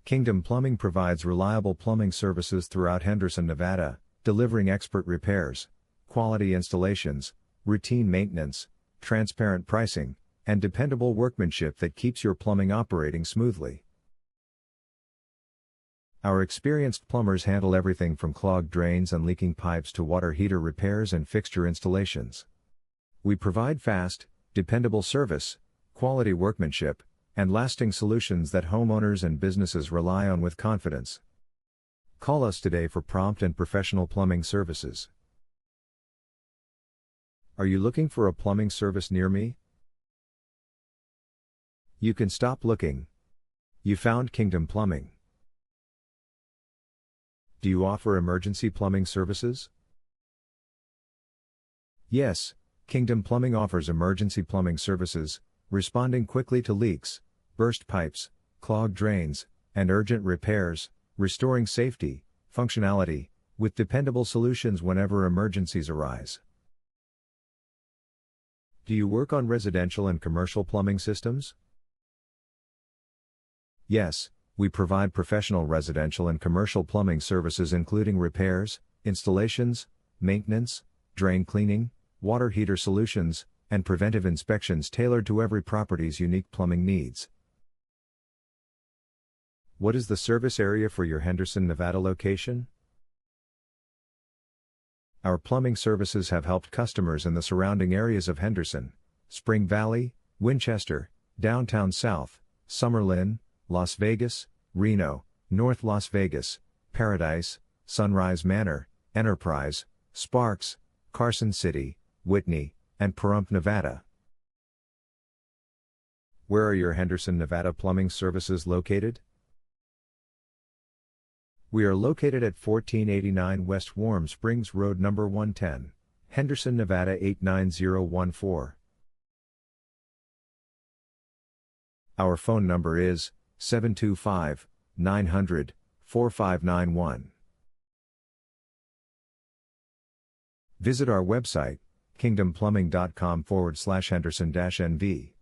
Kingdom Plumbing provides reliable plumbing services throughout Henderson, Nevada, delivering expert repairs, quality installations, routine maintenance, transparent pricing, and dependable workmanship that keeps your plumbing operating smoothly. Our experienced plumbers handle everything from clogged drains and leaking pipes to water heater repairs and fixture installations. We provide fast, dependable service, quality workmanship, and lasting solutions that homeowners and businesses rely on with confidence. Call us today for prompt and professional plumbing services. Are you looking for a plumbing service near me? You can stop looking. You found Kingdom Plumbing. Do you offer emergency plumbing services? Yes, Kingdom Plumbing offers emergency plumbing services, responding quickly to leaks, burst pipes, clogged drains, and urgent repairs, restoring safety, functionality, with dependable solutions whenever emergencies arise. Do you work on residential and commercial plumbing systems? Yes, we provide professional residential and commercial plumbing services including repairs, installations, maintenance, drain cleaning, water heater solutions, and preventive inspections tailored to every property's unique plumbing needs. What is the service area for your Henderson, Nevada location? Our plumbing services have helped customers in the surrounding areas of Henderson, Spring Valley, Winchester, Downtown South, Summerlin, Las Vegas, Reno, North Las Vegas, Paradise, Sunrise Manor, Enterprise, Sparks, Carson City, Whitney, and Pahrump, Nevada. Where are your Henderson, Nevada plumbing services located? We are located at 1489 West Warm Springs Road No. 110, Henderson, Nevada 89014. Our phone number is 725-900-4591. Visit our website, kingdomplumbing.com/Henderson-NV.